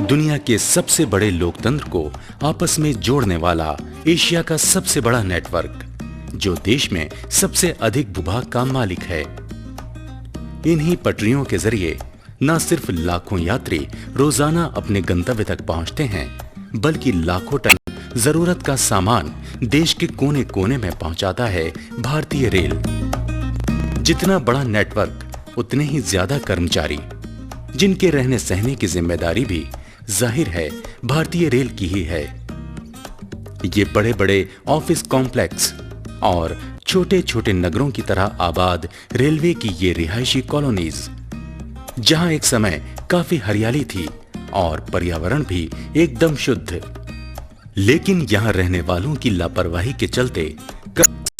दुनिया के सबसे बड़े लोकतंत्र को आपस में जोड़ने वाला एशिया का सबसे बड़ा नेटवर्क, जो देश में सबसे अधिक भूभाग का मालिक है। इन्हीं पटरियों के जरिए न सिर्फ लाखों यात्री रोजाना अपने गंतव्य तक पहुंचते हैं, बल्कि लाखों टन जरूरत का सामान देश के कोने कोने में पहुंचाता है भारतीय रेल। जितना बड़ा नेटवर्क उतने ही ज्यादा कर्मचारी, जिनके रहने सहने की जिम्मेदारी भी जाहिर है भारतीय रेल की ही है। ये बड़े बड़े ऑफिस कॉम्प्लेक्स और छोटे छोटे नगरों की तरह आबाद रेलवे की ये रिहायशी कॉलोनीज, जहां एक समय काफी हरियाली थी और पर्यावरण भी एकदम शुद्ध, लेकिन यहां रहने वालों की लापरवाही के चलते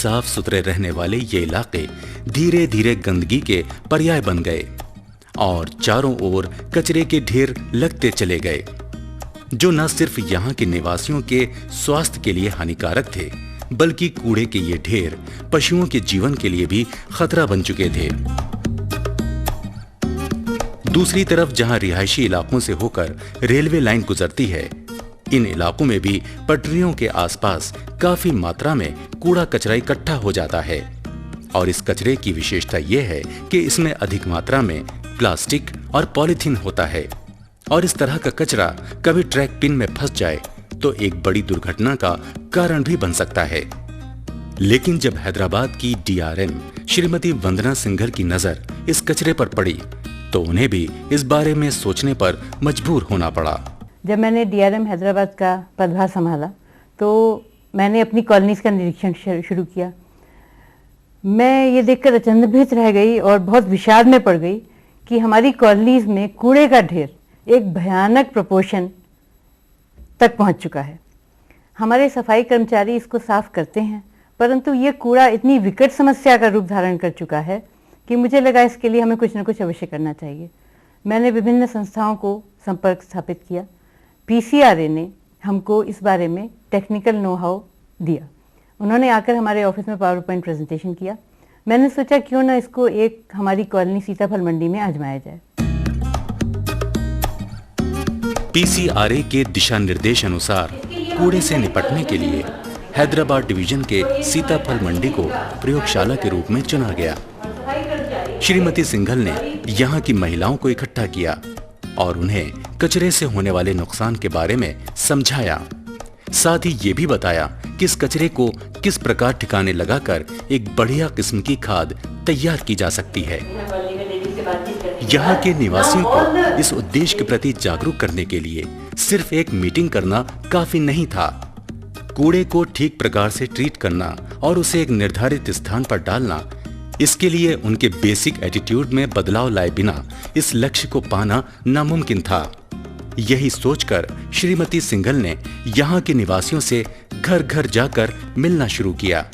साफ सुथरे रहने वाले ये इलाके धीरे धीरे गंदगी के पर्याय बन गए और चारों ओर कचरे के ढेर लगते चले गए, जो न सिर्फ यहाँ के निवासियों के स्वास्थ्य के लिए हानिकारक थे, बल्कि कूड़े के ये ढेर पशुओं के जीवन के लिए भी खतरा बन चुके थे। दूसरी तरफ जहां रिहायशी इलाकों से होकर रेलवे लाइन गुजरती है, इन इलाकों में भी पटरियों के आसपास काफी मात्रा में कूड़ा कचरा इकट्ठा हो जाता है और इस कचरे की विशेषता यह है कि इसमें अधिक मात्रा में प्लास्टिक और पॉलीथीन होता है और इस तरह का कचरा कभी ट्रैक पिन में फंस जाए तो एक बड़ी दुर्घटना का कारण भी बन सकता है। लेकिन जब हैदराबाद की डीआरएम श्रीमती वंदना सिंघल की नजर इस कचरे पर पड़ी तो उन्हें भी इस बारे में सोचने पर मजबूर होना पड़ा। जब मैंने डीआरएम हैदराबाद का पदभार संभाला तो मैंने अपनी कॉलोनीज का निरीक्षण शुरू किया। मैं ये देखकर अचंभित रह गई और बहुत विषाद में पड़ गई कि हमारी कॉलोनीज में कूड़े का ढेर एक भयानक प्रोपोर्शन तक पहुंच चुका है। हमारे सफाई कर्मचारी इसको साफ करते हैं, परंतु ये कूड़ा इतनी विकट समस्या का रूप धारण कर चुका है कि मुझे लगा इसके लिए हमें कुछ न कुछ अवश्य करना चाहिए। मैंने विभिन्न संस्थाओं को संपर्क स्थापित किया। पीसीआरए ने हमको इस बारे में टेक्निकल नो हाउ दिया। उन्होंने आकर हमारे ऑफिस में पावर पॉइंट प्रेजेंटेशन किया। मैंने सोचा क्यों ना इसको एक हमारी कॉलोनी सीताफल मंडी में आजमाया जाए। पीसीआरए के दिशा निर्देश अनुसार कूड़े से निपटने के लिए हैदराबाद डिवीजन के सीताफल मंडी को प्रयोगशाला के रूप में चुना गया। श्रीमती सिंघल ने यहाँ की महिलाओं को इकट्ठा किया और उन्हें कचरे से होने वाले नुकसान के बारे में समझाया। साथ ही ये भी बताया कि इस कचरे को किस प्रकार ठिकाने लगाकर एक बढ़िया किस्म की खाद तैयार की जा सकती है। यहाँ के निवासियों को इस उद्देश्य के प्रति जागरूक करने के लिए सिर्फ एक मीटिंग करना काफी नहीं था। कूड़े को ठीक प्रकार से ट्रीट करना और उसे एक निर्धारित स्थान पर डालना, इसके लिए उनके बेसिक एटीट्यूड में बदलाव लाए बिना इस लक्ष्य को पाना नामुमकिन था। यही सोचकर श्रीमती सिंघल ने यहाँ के निवासियों से घर घर जाकर मिलना शुरू किया।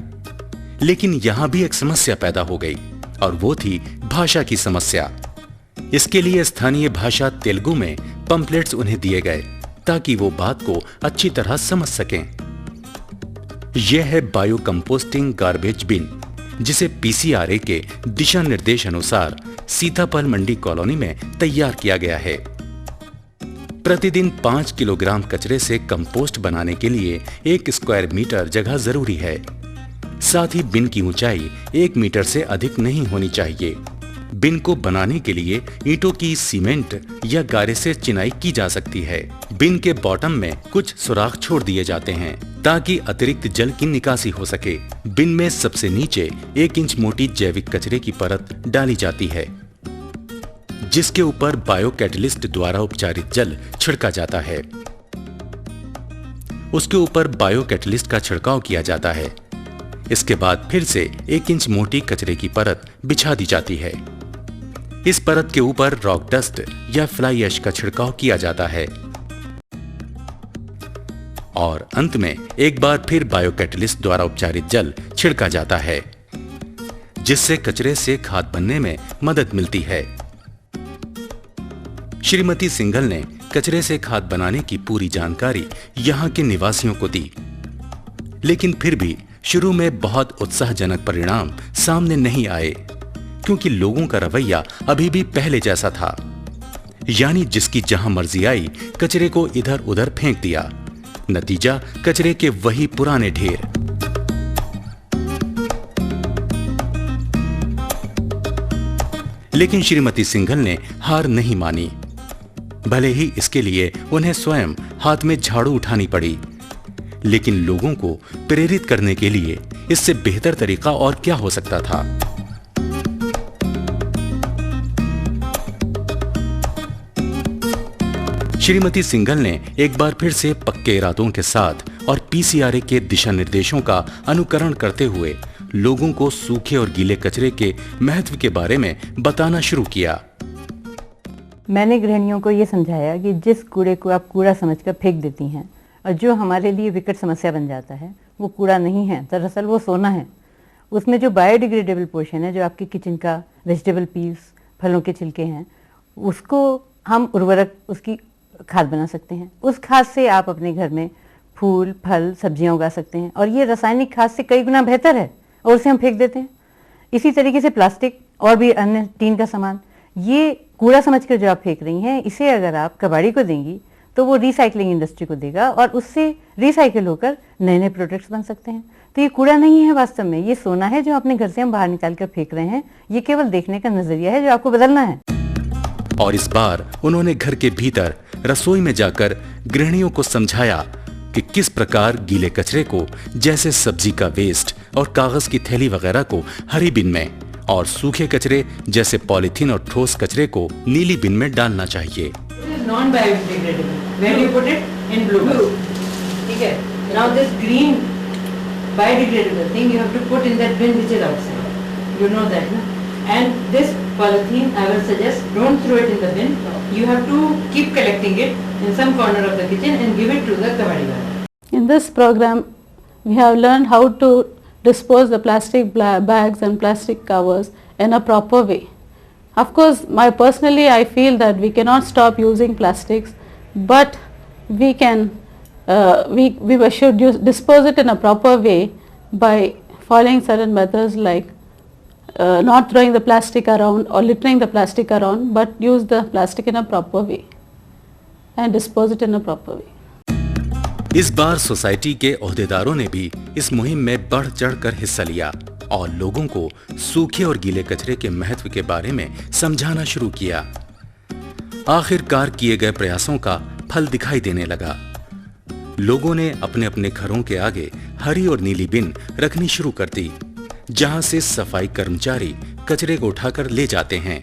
लेकिन यहाँ भी एक समस्या पैदा हो गई और वो थी भाषा की समस्या। इसके लिए स्थानीय भाषा तेलुगु में पंपलेट्स उन्हें दिए गए ताकि वो बात को अच्छी तरह समझ सकें। यह है बायो कंपोस्टिंग गार्बेज बिन, जिसे पीसीआरए के दिशा निर्देश अनुसार सीताफल मंडी कॉलोनी में तैयार किया गया है। प्रतिदिन 5 किलोग्राम कचरे से कंपोस्ट बनाने के लिए 1 स्क्वायर मीटर जगह जरूरी है। साथ ही बिन की ऊंचाई 1 मीटर से अधिक नहीं होनी चाहिए। बिन को बनाने के लिए ईंटों की सीमेंट या गारे से चिनाई की जा सकती है। बिन के बॉटम में कुछ सुराख छोड़ दिए जाते हैं ताकि अतिरिक्त जल की निकासी हो सके। बिन में सबसे नीचे 1 इंच मोटी जैविक कचरे की परत डाली जाती है, जिसके ऊपर बायो कैटलिस्ट द्वारा उपचारित जल छिड़का जाता है। उसके ऊपर बायो कैटलिस्ट का छिड़काव किया जाता है। इसके बाद फिर से 1 इंच मोटी कचरे की परत बिछा दी जाती है। इस परत के ऊपर रॉक डस्ट या फ्लाई ऐश का छिड़काव किया जाता है और अंत में एक बार फिर बायो कैटलिस्ट द्वारा उपचारित जल छिड़का जाता है, जिससे कचरे से खाद बनने में मदद मिलती है। श्रीमती सिंघल ने कचरे से खाद बनाने की पूरी जानकारी यहाँ के निवासियों को दी, लेकिन फिर भी शुरू में बहुत उत्साहजनक परिणाम सामने नहीं आए, क्योंकि लोगों का रवैया अभी भी पहले जैसा था। यानी जिसकी जहां मर्जी आई कचरे को इधर उधर फेंक दिया। नतीजा कचरे के वही पुराने ढेर। लेकिन श्रीमती सिंघल ने हार नहीं मानी। भले ही इसके लिए उन्हें स्वयं हाथ में झाड़ू उठानी पड़ी, लेकिन लोगों को प्रेरित करने के लिए इससे बेहतर तरीका और क्या हो सकता था। श्रीमती सिंघल ने एक बार फिर से पक्के इरादों के साथ और पीसीआरए के दिशा निर्देशों का अनुकरण करते हुए लोगों को सूखे और गीले कचरे के महत्व के बारे में बताना शुरू किया। मैंने गृहिणियों को ये समझाया कि जिस कूड़े को आप कूड़ा समझकर फेंक देती हैं और जो हमारे लिए विकट समस्या बन जाता है, वो कूड़ा नहीं है, दरअसल वो सोना है। उसमें जो बायोडिग्रेडेबल पोर्शन है, जो आपके किचन का वेजिटेबल पील्स, फलों के छिलके हैं, उसको हम उर्वरक, उसकी खाद बना सकते हैं। उस खाद से आप अपने घर में फूल, फल, सब्जियां उगा सकते हैं और ये रासायनिक खाद से कई गुना बेहतर है और उसे हम फेंक देते हैं। इसी तरीके से प्लास्टिक और भी अन्य टीन का सामान, ये कूड़ा समझकर जो आप फेंक रही हैं, इसे अगर आप कबाड़ी को देंगी तो वो रिसाइकलिंग इंडस्ट्री को देगा और उससे रिसाइकिल होकर नए नए प्रोडक्ट्स बन सकते हैं। तो ये कूड़ा नहीं है, वास्तव में ये सोना है जो अपने घर से हम बाहर निकाल कर फेंक रहे हैं। ये केवल देखने का नजरिया है जो आपको बदलना है। और इस बार उन्होंने घर के भीतर रसोई में जाकर गृहिणियों को समझाया कि किस प्रकार गीले कचरे को, जैसे सब्जी का वेस्ट और कागज की थैली वगैरह को हरी बिन में और सूखे कचरे जैसे पॉलीथीन और ठोस कचरे को नीली बिन में डालना चाहिए। Non biodegradable, where you put it in blue, ठीक है। Now this green biodegradable thing you have to put in that bin which is outside, you know that ना। And this polythene, I will suggest, don't throw it in the bin. You have to keep collecting it in some corner of the kitchen and give it to the kabadi wala. In this program, we have learned how to dispose the plastic bags and plastic covers in a proper way. Of course, personally, I feel that we cannot stop using plastics, but we can, we should dispose it in a proper way by following certain methods like not throwing the plastic around or littering the plastic around, but use the plastic in a proper way and dispose it in a proper way. इस बार society के ओहदेदारों ने भी इस मुहिम में बढ़ चढ़कर हिस्सा लिया और लोगों को सूखे और गीले कचरे के महत्व के बारे में समझाना शुरू किया। आखिरकार किए गए प्रयासों का फल दिखाई देने लगा। लोगों ने अपने अपने घरों के आगे हरी और नीली बिन रखनी शुरू कर दी, जहां से सफाई कर्मचारी कचरे को उठाकर ले जाते हैं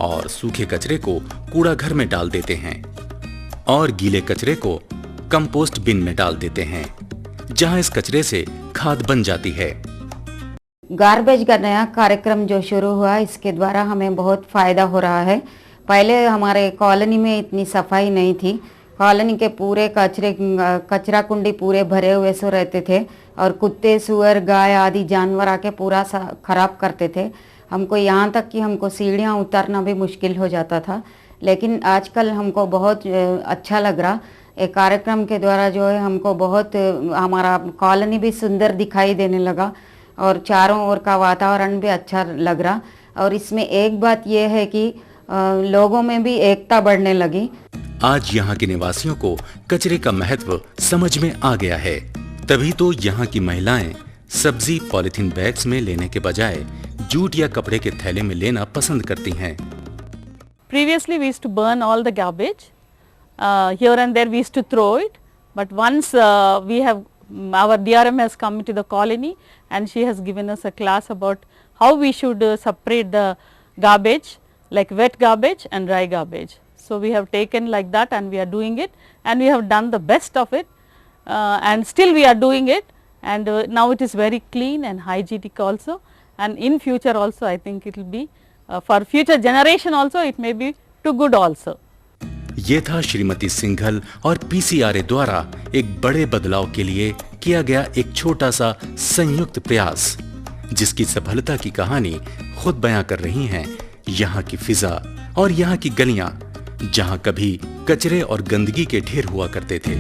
और सूखे कचरे को कूड़ा घर में डाल देते हैं और गीले कचरे को कंपोस्ट बिन में डाल देते हैं, जहां इस कचरे से खाद बन जाती है। गार्बेज का नया कार्यक्रम जो शुरू हुआ, इसके द्वारा हमें बहुत फायदा हो रहा है। पहले हमारे कॉलोनी में इतनी सफाई नहीं थी। कॉलोनी के पूरे कचरा कुंडी पूरे भरे हुए सो रहते थे और कुत्ते, सुअर, गाय आदि जानवर आके पूरा खराब करते थे। हमको यहाँ तक कि हमको सीढ़ियाँ उतारना भी मुश्किल हो जाता था। लेकिन आजकल हमको बहुत अच्छा लग रहा। एक कार्यक्रम के द्वारा जो है हमको बहुत हमारा कॉलोनी भी सुंदर दिखाई देने लगा और चारों ओर का वातावरण भी अच्छा लग रहा। और इसमें एक बात यह है कि लोगों में भी एकता बढ़ने लगी। आज यहाँ के निवासियों को कचरे का महत्व समझ में आ गया है, तभी तो यहाँ की महिलाएं सब्जी पॉलिथीन बैग्स में लेने के बजाय जूट या कपड़े के थैले में लेना पसंद करती हैं। Previously we used to burn all the garbage. Here and there we used to throw it, but once our DRM has come into the colony and she has given us a class about how we should separate the garbage, like wet garbage and dry garbage. So we have taken like that and we are doing it and we have done the best of it and still we are doing it, and now it is very clean and hygienic also, and in future also I think it will be for future generation also it may be too good also. ये था श्रीमती सिंघल और PCRA द्वारा एक बड़े बदलाव के लिए किया गया एक छोटा सा संयुक्त प्रयास, जिसकी सफलता की कहानी खुद बयां कर रही हैं यहाँ की फिजा और यहाँ की गलियां, जहाँ कभी कचरे और गंदगी के ढेर हुआ करते थे।